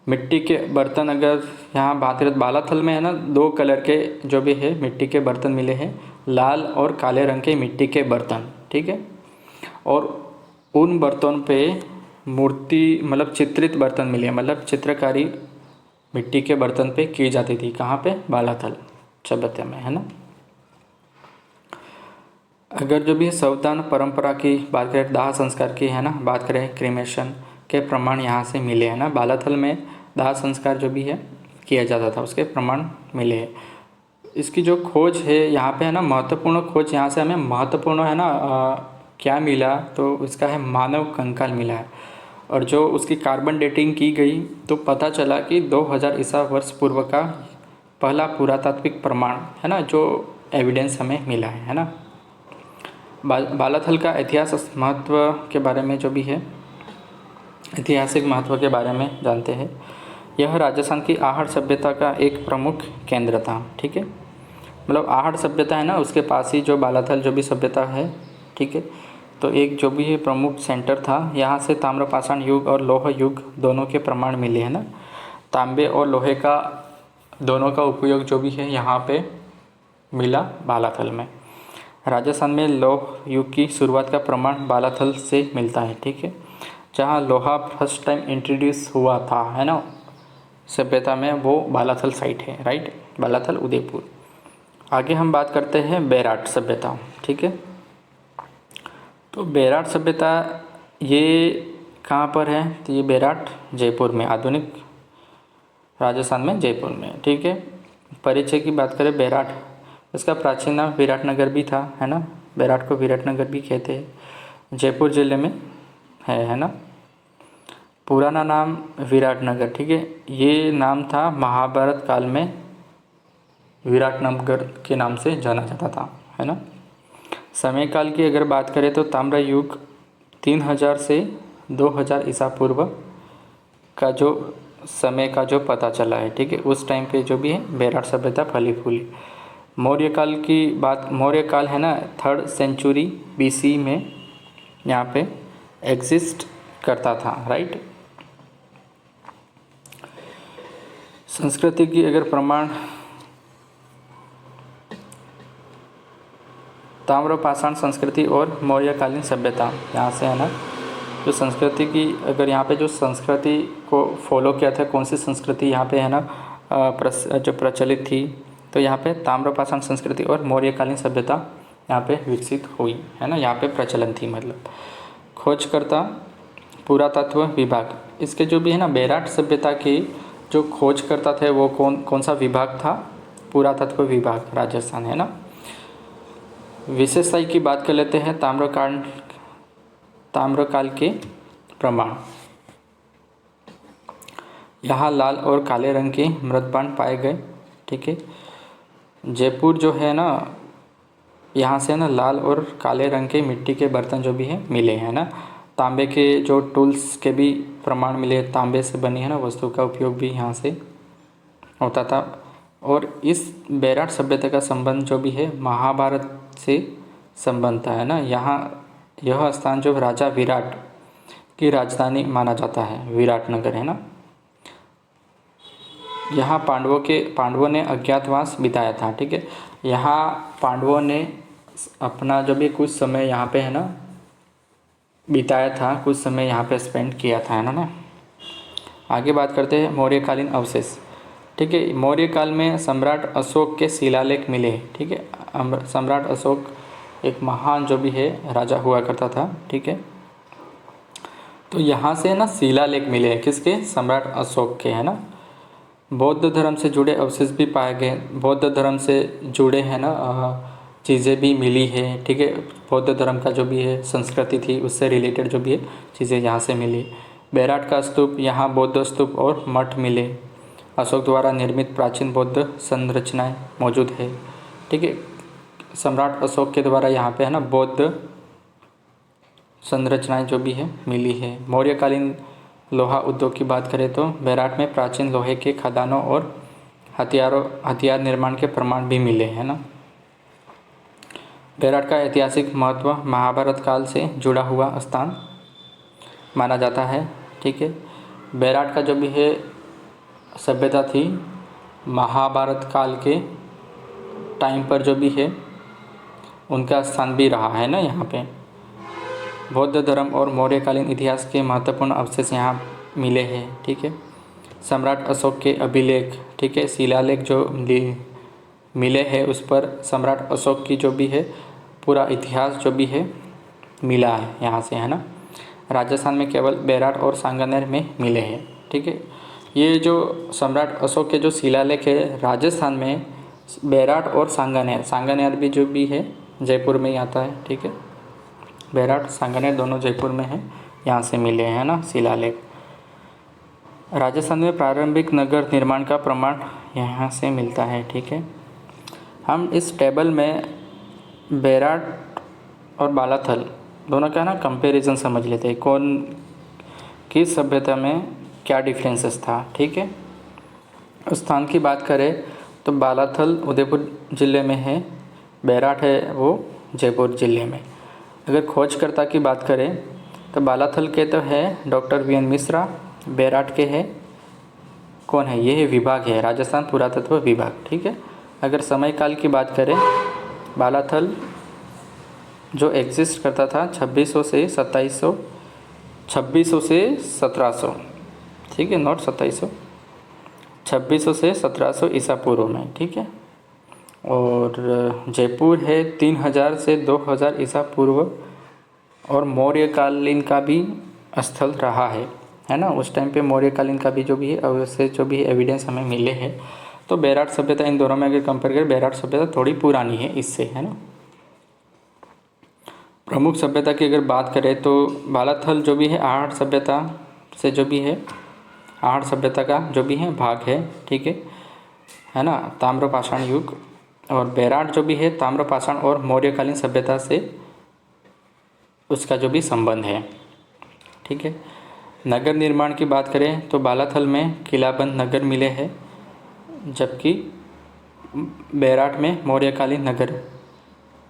मिट्टी के बर्तन अगर यहाँ बात करें बालाथल में है ना 2 कलर के जो भी है मिट्टी के बर्तन मिले हैं, लाल और काले रंग के मिट्टी के बर्तन, ठीक है। और उन बर्तन पे मूर्ति मतलब चित्रित बर्तन मिले, मतलब चित्रकारी मिट्टी के बर्तन पे की जाती थी, कहाँ पे? बालाथल सभ्यता में, है ना। अगर जो भी शवदान परंपरा की बात करें, दाह संस्कार की, है ना, बात करें क्रीमेशन के प्रमाण यहाँ से मिले, है ना। बालाथल में दाह संस्कार जो भी है किया जाता था, उसके प्रमाण मिले हैं। इसकी जो खोज है यहाँ पे है ना महत्वपूर्ण खोज, यहाँ से हमें महत्वपूर्ण है ना क्या मिला, तो उसका है मानव कंकाल मिला है। और जो उसकी कार्बन डेटिंग की गई तो पता चला कि 2000 ईसा वर्ष पूर्व का पहला पुरातात्विक प्रमाण है ना, जो एविडेंस हमें मिला है ना। बालाथल का इतिहास महत्व के बारे में जो भी है, ऐतिहासिक महत्व के बारे में जानते हैं। यह राजस्थान की आहड़ सभ्यता का एक प्रमुख केंद्र था। ठीक है, मतलब आहड़ सभ्यता है ना, उसके पास ही जो बालाथल जो भी सभ्यता है, ठीक है, तो एक जो भी है प्रमुख सेंटर था। यहाँ से ताम्रपाषाण युग और लोह युग दोनों के प्रमाण मिले हैं ना। तांबे और लोहे का दोनों का उपयोग जो भी है यहाँ पे मिला बालाथल में। राजस्थान में लौह युग की शुरुआत का प्रमाण बालाथल से मिलता है। ठीक है, जहाँ लोहा फर्स्ट टाइम इंट्रोड्यूस हुआ था है ना सभ्यता में, वो बालाथल साइट है, राइट, बालाथल उदयपुर। आगे हम बात करते हैं बेराट सभ्यता। ठीक है, तो बेराट सभ्यता ये कहाँ पर है, तो ये बेराट जयपुर में, आधुनिक राजस्थान में जयपुर में। ठीक है, परिचय की बात करें बेराट, इसका प्राचीन नाम विराटनगर भी था है ना, बेराट को विराटनगर भी कहते हैं, जयपुर जिले में है ना। पुराना नाम विराटनगर, ठीक है, ये नाम था महाभारत काल में विराटनगर के नाम से जाना जाता था है ना। समय काल की अगर बात करें तो ताम्र युग 3000 से 2000 ईसा पूर्व का जो समय का जो पता चला है। ठीक है, उस टाइम पे जो भी है बेराट सभ्यता फली फूली। मौर्य काल की बात, मौर्य काल है ना 3rd सेंचुरी BC में यहाँ पे एग्जिस्ट करता था, राइट। संस्कृति की अगर प्रमाण, ताम्रपाषाण संस्कृति और मौर्यकालीन सभ्यता, यहाँ से है ना जो संस्कृति की, अगर यहाँ पे जो संस्कृति को फॉलो किया था, कौन सी संस्कृति यहाँ पे है ना जो प्रचलित थी, तो यहाँ पे ताम्रपाषाण संस्कृति और मौर्यकालीन सभ्यता यहाँ पे विकसित हुई है ना, यहाँ पे प्रचलन थी। मतलब खोजकर्ता पुरातत्व विभाग, इसके जो भी है ना बेराट सभ्यता के जो खोजकर्ता थे वो कौन सा विभाग था, पुरातत्व विभाग राजस्थान है ना। विशेषताई की बात कर लेते हैं, ताम्रकाल के प्रमाण, यहाँ लाल और काले रंग के मृदपांड पाए गए। ठीक है, जयपुर जो है ना, यहाँ से ना लाल और काले रंग के मिट्टी के बर्तन जो भी है मिले हैं ना। तांबे के जो टूल्स के भी प्रमाण मिले, तांबे से बनी है ना वस्तु का उपयोग भी यहाँ से होता था। और इस बेराट सभ्यता का संबंध जो भी है महाभारत से संबंध था है ना। यहाँ यह स्थान जो राजा विराट की राजधानी माना जाता है, विराटनगर है ना। यहाँ पांडवों ने अज्ञातवास बिताया था। ठीक है, यहाँ पांडवों ने अपना जो भी कुछ समय यहाँ पे है ना बिताया था, कुछ समय यहाँ पे स्पेंड किया था है ना। आगे बात करते हैं मौर्यकालीन अवशेष। ठीक है, मौर्य काल में सम्राट अशोक के शिलालेख मिले। ठीक है, सम्राट अशोक एक महान जो भी है राजा हुआ करता था। ठीक है, तो यहाँ से ना शिलालेख मिले, किसके, सम्राट अशोक के है ना। बौद्ध धर्म से जुड़े अवशेष भी पाए गए, बौद्ध धर्म से जुड़े हैं ना चीज़ें भी मिली है। ठीक है, बौद्ध धर्म का जो भी है संस्कृति थी उससे रिलेटेड जो भी है चीज़ें यहाँ से मिली। बेराट का स्तूप, यहाँ बौद्ध स्तूप और मठ मिले। अशोक द्वारा निर्मित प्राचीन बौद्ध संरचनाएं मौजूद है। ठीक है, सम्राट अशोक के द्वारा यहाँ पे है ना बौद्ध संरचनाएं जो भी है मिली है। मौर्यकालीन लोहा उद्योग की बात करें तो बेराट में प्राचीन लोहे के खदानों और हथियार निर्माण के प्रमाण भी मिले हैं ना। बेराट का ऐतिहासिक महत्व महाभारत काल से जुड़ा हुआ स्थान माना जाता है। ठीक है, बेराट का जो भी है सभ्यता थी महाभारत काल के टाइम पर जो भी है उनका स्थान भी रहा है ना यहाँ पे। बौद्ध धर्म और मौर्यकालीन इतिहास के महत्वपूर्ण अवशेष यहाँ मिले हैं। ठीक है, सम्राट अशोक के अभिलेख, ठीक है, शिलालेख जो मिले हैं उस पर सम्राट अशोक की जो भी है पूरा इतिहास जो भी है मिला है यहाँ से है ना। राजस्थान में केवल बेराट और सांगानेर में मिले हैं। ठीक है, ये जो सम्राट अशोक के जो शिलालेख है राजस्थान में बेराट और सांगानेर भी जो भी है जयपुर में ही आता है। ठीक है, बैराट सांगानेर दोनों जयपुर में है, यहाँ से मिले हैं ना शिलालेख। राजस्थान में प्रारंभिक नगर निर्माण का प्रमाण यहाँ से मिलता है। ठीक है, हम इस टेबल में बैराट और बालाथल दोनों का ना कंपैरिजन समझ लेते हैं, कौन किस सभ्यता में क्या डिफरेंसेस था। ठीक है, स्थान की बात करें तो बालाथल उदयपुर ज़िले में है, बैराट है वो जयपुर ज़िले में। अगर खोजकर्ता की बात करें तो बालाथल के तो है doctor V N Mishra, Bairat के है कौन है, ये विभाग है राजस्थान पुरातत्व विभाग। ठीक है, अगर समय काल की बात करें बालाथल जो एग्जिस्ट करता था 2600 से 2700, 2600 से 1700, ठीक है, नॉट 2700, 2600 से 1700 ईसा पूर्व में। ठीक है, और जयपुर है 3000 से 2000 ईसा पूर्व, और मौर्यकालीन का भी स्थल रहा है ना। उस टाइम पे मौर्यकालीन का भी जो भी है अवश्य जो भी एविडेंस हमें मिले हैं। तो बैराट सभ्यता इन दोनों में अगर कंपेयर करें, बैराट सभ्यता थोड़ी पुरानी है इससे, है ना। प्रमुख सभ्यता की अगर बात करें तो बालाथल जो भी है आहट सभ्यता से जो भी है, आहट सभ्यता का जो भी है भाग है। ठीक है ना, ताम्रपाषाण युग। और बैराट जो भी है ताम्रपाषाण और मौर्यकालीन सभ्यता से उसका जो भी संबंध है। ठीक है, नगर निर्माण की बात करें तो बालाथल में किलाबंद नगर मिले हैं, जबकि बैराट में मौर्यकालीन नगर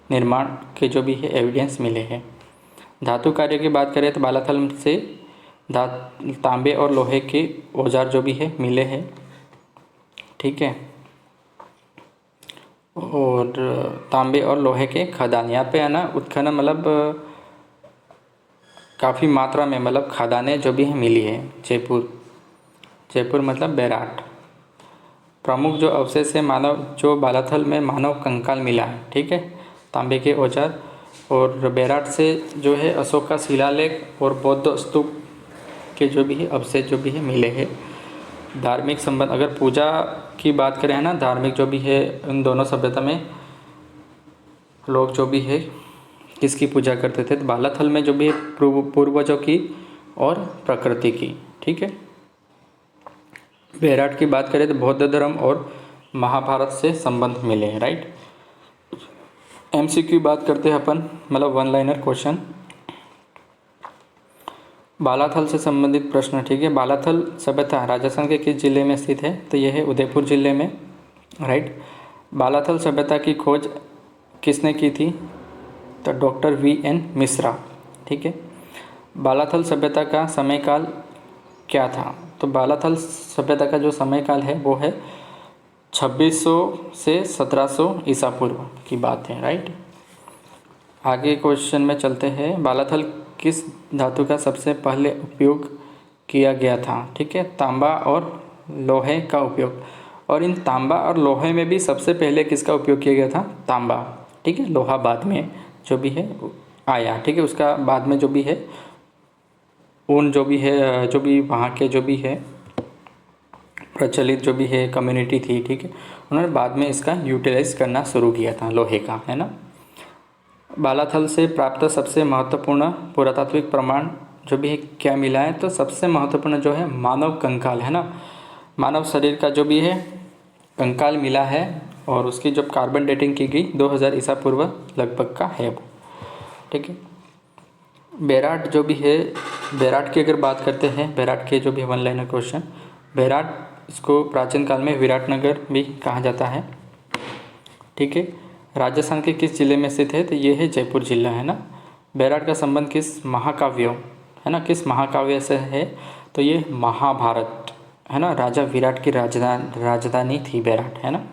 निर्माण के जो भी है एविडेंस मिले हैं। धातु कार्य की बात करें तो बालाथल से तांबे और लोहे के औजार जो भी है मिले हैं। ठीक है, और तांबे और लोहे के खदान, यहाँ पे है ना उत्खनन मतलब काफ़ी मात्रा में मतलब खदानें जो भी है मिली है। जयपुर मतलब बैराट। प्रमुख जो अवशेष है मानव, जो बालाथल में मानव कंकाल मिला है। ठीक है, तांबे के औजार, और बैराट से जो है अशोक का शिलालेख और बौद्ध स्तूप के जो भी है अवशेष जो भी है मिले हैं। धार्मिक संबंध, अगर पूजा की बात करें है ना, धार्मिक जो भी है इन दोनों सभ्यता में लोग जो भी है किसकी पूजा करते थे, तो बालाथल में जो भी है पूर्वजों की और प्रकृति की। ठीक है, बैराट की बात करें तो बौद्ध धर्म और महाभारत से संबंध मिले हैं। राइट, एमसीक्यू बात करते हैं अपन, मतलब वन लाइनर क्वेश्चन, बालाथल से संबंधित प्रश्न। ठीक है, बालाथल सभ्यता राजस्थान के किस जिले में स्थित है, तो यह है उदयपुर जिले में। राइट, बालाथल सभ्यता की खोज किसने की थी, तो डॉक्टर वी एन मिश्रा। ठीक है, बालाथल सभ्यता का समयकाल क्या था, तो बालाथल सभ्यता का जो समयकाल है वो है 2600 से 1700 ईसा पूर्व की बात है। राइट, आगे क्वेश्चन में चलते हैं, बालाथल किस धातु का सबसे पहले उपयोग किया गया था। ठीक है, तांबा और लोहे का उपयोग, और इन तांबा और लोहे में भी सबसे पहले किसका उपयोग किया गया था, तांबा। ठीक है, लोहा बाद में जो भी है आया। ठीक है, उसका बाद में जो भी है ऊन जो भी है, जो भी वहाँ के जो भी है प्रचलित जो भी है कम्युनिटी थी, ठीक है, उन्होंने बाद में इसका यूटिलाइज करना शुरू किया था लोहे का, है ना। बालाथल से प्राप्त सबसे महत्वपूर्ण पुरातात्विक प्रमाण जो भी है क्या मिला है, तो सबसे महत्वपूर्ण जो है मानव कंकाल, है ना, मानव शरीर का जो भी है कंकाल मिला है, और उसकी जब कार्बन डेटिंग की गई 2000 ईसा पूर्व लगभग का है वो। ठीक है, बैराट जो भी है, बैराट की अगर बात करते हैं, बैराट के जो भी वन लाइनर क्वेश्चन, बैराट इसको प्राचीन काल में विराटनगर भी कहा जाता है। ठीक है, राजस्थान के किस जिले में स्थित है, तो ये है जयपुर जिला, है ना। बैराट का संबंध किस महाकाव्य, है ना, किस महाकाव्य से है, तो ये महाभारत, है ना, राजा विराट की राजधानी थी बैराट, है ना।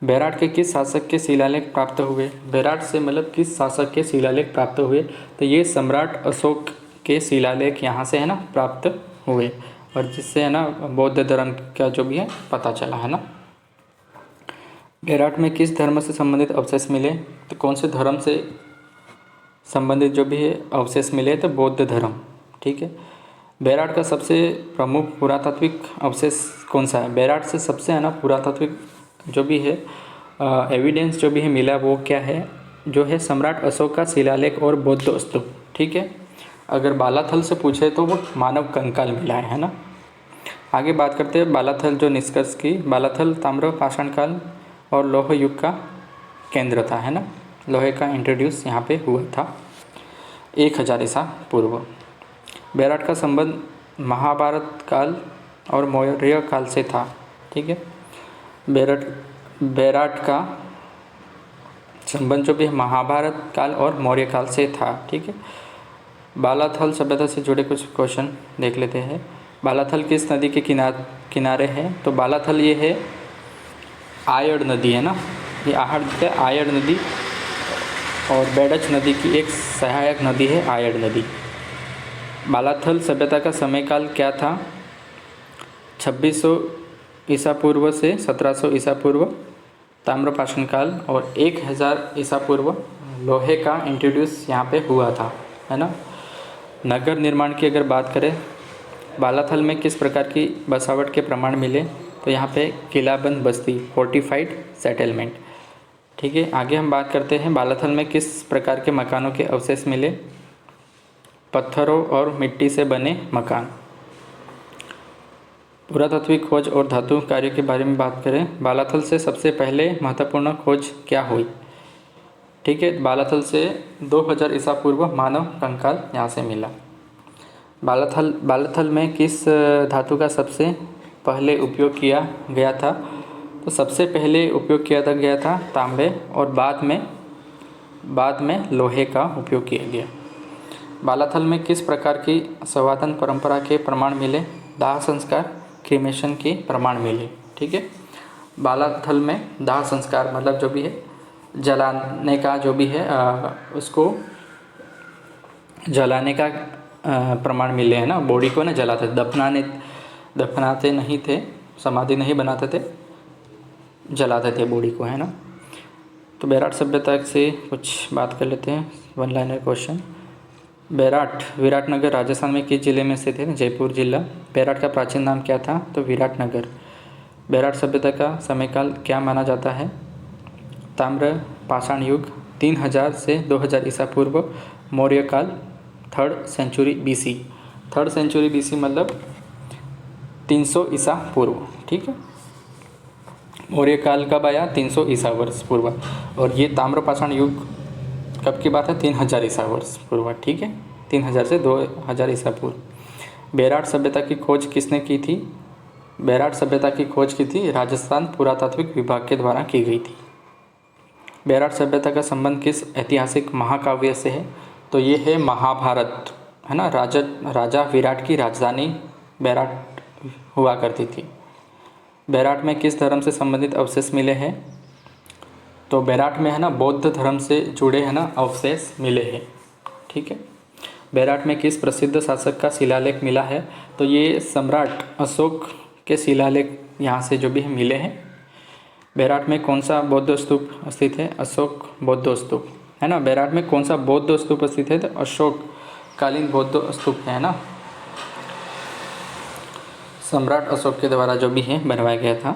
बैराट के किस शासक के शिलालेख प्राप्त हुए, बैराट से मतलब किस शासक के शिलालेख प्राप्त हुए, तो ये सम्राट अशोक के शिलालेख यहाँ से है ना प्राप्त हुए, और जिससे है ना बौद्ध धर्म का जो भी है पता चला, है ना। बैराट में किस धर्म से संबंधित अवशेष मिले, तो कौन से धर्म से संबंधित जो भी है अवशेष मिले, तो बौद्ध धर्म। ठीक है, बैराट का सबसे प्रमुख पुरातात्विक अवशेष कौन सा है, बैराट से सबसे है ना पुरातात्विक जो भी है एविडेंस जो भी है मिला वो क्या है, जो है सम्राट अशोक का शिलालेख और बौद्ध स्तूप, ठीक है। अगर बालाथल से पूछे तो वो मानव कंकाल मिला है ना। आगे बात करते हैं बालाथल जो निष्कर्ष की, बालाथल ताम्र पाषाण काल और लौह युग का केंद्र था, है ना। लोहे का इंट्रोड्यूस यहाँ पे हुआ था 1000 ईसा पूर्व। बेराट का संबंध महाभारत काल और मौर्य काल से था, ठीक है। बेराट का संबंध जो भी है महाभारत काल और मौर्य काल से था, ठीक है। बालाथल सभ्यता से जुड़े कुछ क्वेश्चन देख लेते हैं। बालाथल किस नदी के किनारे है? तो बालाथल ये है आयड़ नदी, है ना। ये आयड़ नदी और बेडच नदी की एक सहायक नदी है आयड़ नदी। बालाथल सभ्यता का समय काल क्या था? 2600 ईसा पूर्व से 1700 ईसा पूर्व ताम्रपाषाण काल और 1000 ईसा पूर्व लोहे का इंट्रोड्यूस यहाँ पे हुआ था, है ना। नगर निर्माण की अगर बात करें, बालाथल में किस प्रकार की बसावट के प्रमाण मिले? तो यहाँ पे किलाबंद बस्ती, फोर्टिफाइड सेटलमेंट, ठीक है। आगे हम बात करते हैं बालाथल में किस प्रकार के मकानों के अवशेष मिले? पत्थरों और मिट्टी से बने मकान। पुरातात्विक खोज और धातु कार्यों के बारे में बात करें, बालाथल से सबसे पहले महत्वपूर्ण खोज क्या हुई? ठीक है, बालाथल से 2000 ईसा पूर्व मानव कंकाल यहाँ से मिला। बालाथल में किस धातु का सबसे पहले उपयोग किया गया था? तो सबसे पहले उपयोग किया गया था तांबे और बाद में लोहे का उपयोग किया गया। बालाथल में किस प्रकार की सनातन परंपरा के प्रमाण मिले? दाह संस्कार, क्रीमेशन के प्रमाण मिले, ठीक है। बालाथल में दाह संस्कार मतलब जो भी है जलाने का जो भी है उसको जलाने का प्रमाण मिले, है ना। बॉडी को ना जलाते, दफनाते नहीं थे, समाधि नहीं बनाते थे, जलाते थे बॉडी को, है ना। तो बेराट सभ्यता से कुछ बात कर लेते हैं, one liner question. Viratnagar Rajasthan में किस जिले में स्थित है? जयपुर जिला। बेराट का प्राचीन नाम क्या था? तो विराटनगर। बेराट सभ्यता का समयकाल क्या माना जाता है? ताम्र पाषाण युग 3000 से 2000 ईसा पूर्व, मौर्य काल 3rd century BC। 3rd century BC मतलब 300 ईसा पूर्व, ठीक है। मौर्य काल कब आया? 300 ईसा वर्ष पूर्व। और ये ताम्रपाषाण युग कब की बात है? 3000 ईसा वर्ष पूर्व, ठीक है। 3000 से 2000 ईसा पूर्व। बेराट सभ्यता की खोज किसने की थी? बेराट सभ्यता की खोज की थी राजस्थान पुरातात्विक विभाग के द्वारा की गई थी। बेराट सभ्यता का संबंध किस ऐतिहासिक महाकाव्य से है? तो ये है महाभारत, है ना। राजा विराट की राजधानी बेराट हुआ करती थी। बेराट में किस धर्म से संबंधित अवशेष मिले हैं? तो बेराट में है ना बौद्ध धर्म से जुड़े है ना अवशेष मिले हैं, ठीक है। बेराट में किस प्रसिद्ध शासक का शिलालेख मिला है? तो ये सम्राट अशोक के शिलालेख यहाँ से जो भी मिले हैं। बेराट में कौन सा बौद्ध स्तूप स्थित है? अशोक बौद्ध स्तूप, है ना। बेराट में कौन सा बौद्ध स्तूप स्थित है? तो अशोक कालीन बौद्ध स्तूप है ना, सम्राट अशोक के द्वारा जो भी है बनवाया गया था।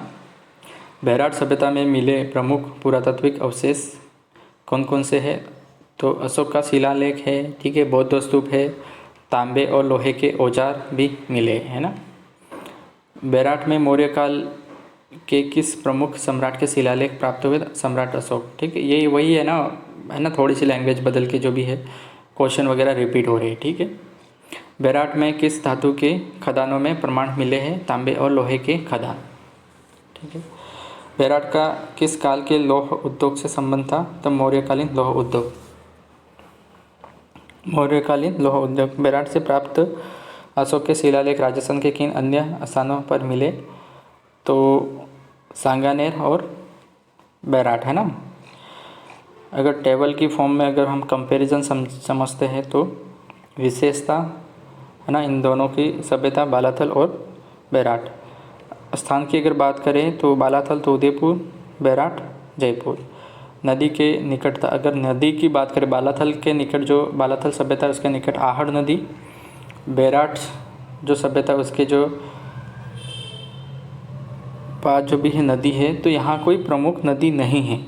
बेराट सभ्यता में मिले प्रमुख पुरातात्विक अवशेष कौन कौन से हैं? तो अशोक का शिलालेख है, ठीक है, बौद्ध स्तूप है, तांबे और लोहे के औजार भी मिले, है ना। बेराट में मौर्य काल के किस प्रमुख सम्राट के शिलालेख प्राप्त हुए? सम्राट अशोक, ठीक है। ये वही है ना, थोड़ी सी लैंग्वेज बदल के जो भी है क्वेश्चन वगैरह रिपीट हो रहे हैं, ठीक है। बेराट में किस धातु के खदानों में प्रमाण मिले हैं? तांबे और लोहे के खदान, ठीक है। बेराट का किस काल के लौह उद्योग से संबंध था? तो मौर्यकालीन लौह उद्योग। मौर्यकालीन लौह उद्योग। बेराट से प्राप्त अशोक के शिलालेख राजस्थान के किन अन्य स्थानों पर मिले? तो सांगानेर और बेराट, है ना। अगर टेबल की फॉर्म में अगर हम कंपैरिजन समझते हैं तो विशेषता है ना इन दोनों की सभ्यता बालाथल और बेराट। स्थान की अगर बात करें तो बालाथल तो उदयपुर, बेराट जयपुर। नदी के निकटता, अगर नदी की बात करें बालाथल के निकट जो बालाथल सभ्यता है उसके निकट आहड़ नदी, बेराट जो सभ्यता उसके जो पास जो भी है नदी है, तो यहाँ कोई प्रमुख नदी नहीं है।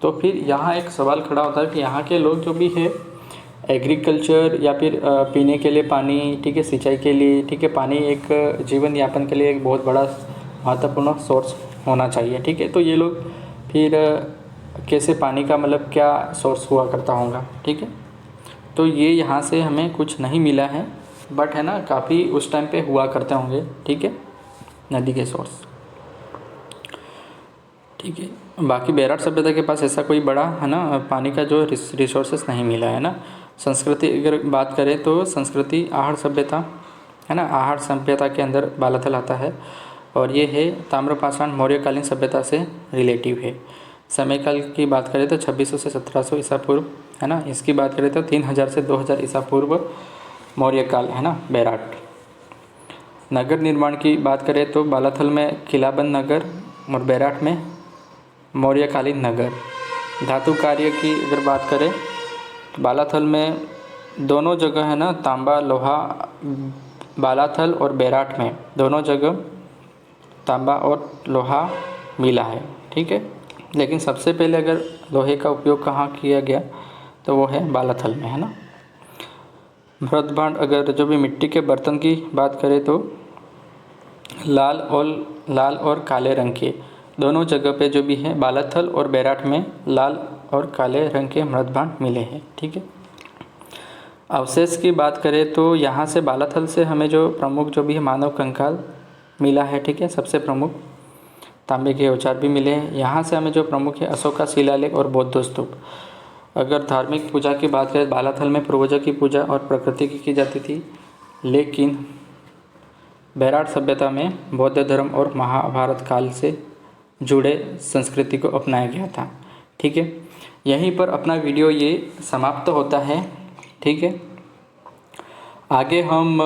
तो फिर यहाँ एक सवाल खड़ा होता है कि यहाँ के लोग जो भी है एग्रीकल्चर या फिर पीने के लिए पानी, ठीक है, सिंचाई के लिए, ठीक है, पानी एक जीवन यापन के लिए एक बहुत बड़ा महत्वपूर्ण सोर्स होना चाहिए, ठीक है। तो ये लोग फिर कैसे पानी का मतलब क्या सोर्स हुआ करता होगा, ठीक है। तो ये यहाँ से हमें कुछ नहीं मिला है, बट है ना काफ़ी उस टाइम पे हुआ करते होंगे, ठीक है, नदी के सोर्स, ठीक है। बाकी बैराट सभ्यता के पास ऐसा कोई बड़ा है ना पानी का जो रिसोर्सेस नहीं मिला है ना। संस्कृति अगर बात करें तो संस्कृति आहड़ सभ्यता है ना, आहड़ सभ्यता के अंदर बालाथल आता है और ये है ताम्रपाषाण मौर्यकालीन सभ्यता से रिलेटिव है। समयकाल की बात करें तो 2600 से 1700 ईसा पूर्व है ना। इसकी बात करें तो 3000 से 2000 ईसा पूर्व मौर्यकाल है ना बैराट। नगर निर्माण की बात करें तो बालाथल में किलाबंद नगर और बैराट में मौर्यकालीन नगर। धातु कार्य की अगर बात करें तो बालाथल में दोनों जगह है ना तांबा लोहा, बालाथल और बैराट में दोनों जगह तांबा और लोहा मिला है, ठीक है। लेकिन सबसे पहले अगर लोहे का उपयोग कहाँ किया गया तो वो है बालाथल में है ना। मृद भांड अगर जो भी मिट्टी के बर्तन की बात करें तो लाल और काले रंग के दोनों जगह पे जो भी है बालाथल और बैराट में लाल और काले रंग के मृद भांड मिले हैं, ठीक है। अवशेष की बात करें तो यहाँ से बालाथल से हमें जो प्रमुख जो भी है मानव कंकाल मिला है, ठीक है, सबसे प्रमुख तांबे के औजार भी मिले हैं। यहाँ से हमें जो प्रमुख है अशोका शिलालेख और बौद्ध स्तूप। अगर धार्मिक पूजा की बात करें बालाथल में पूर्वजों की पूजा और प्रकृति की जाती थी, लेकिन बैराट सभ्यता में बौद्ध धर्म और महाभारत काल से जुड़े संस्कृति को अपनाया गया था, ठीक है। यहीं पर अपना वीडियो ये समाप्त होता है, ठीक है। आगे हम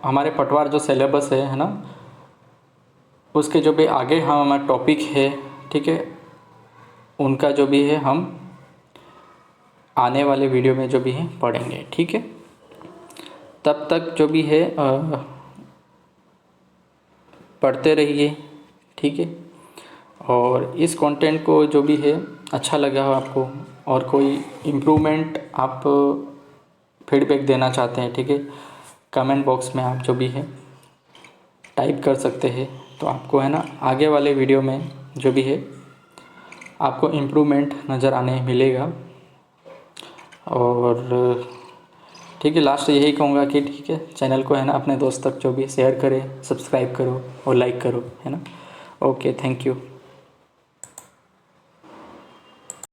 हमारे पटवार जो सिलेबस है ना उसके जो भी आगे हमारा टॉपिक है, ठीक है, उनका जो भी है हम आने वाले वीडियो में जो भी है पढ़ेंगे, ठीक है। तब तक जो भी है पढ़ते रहिए, ठीक है। और इस कंटेंट को जो भी है अच्छा लगा हो आपको और कोई इम्प्रूवमेंट आप फीडबैक देना चाहते हैं, ठीक है, कमेंट बॉक्स में आप जो भी है टाइप कर सकते हैं। तो आपको है ना आगे वाले वीडियो में जो भी है आपको इम्प्रूवमेंट नज़र आने मिलेगा। और ठीक है, लास्ट यही कहूँगा कि ठीक है चैनल को है ना अपने दोस्त तक जो भी शेयर करें, सब्सक्राइब करो और लाइक करो, है ना। Okay, thank you.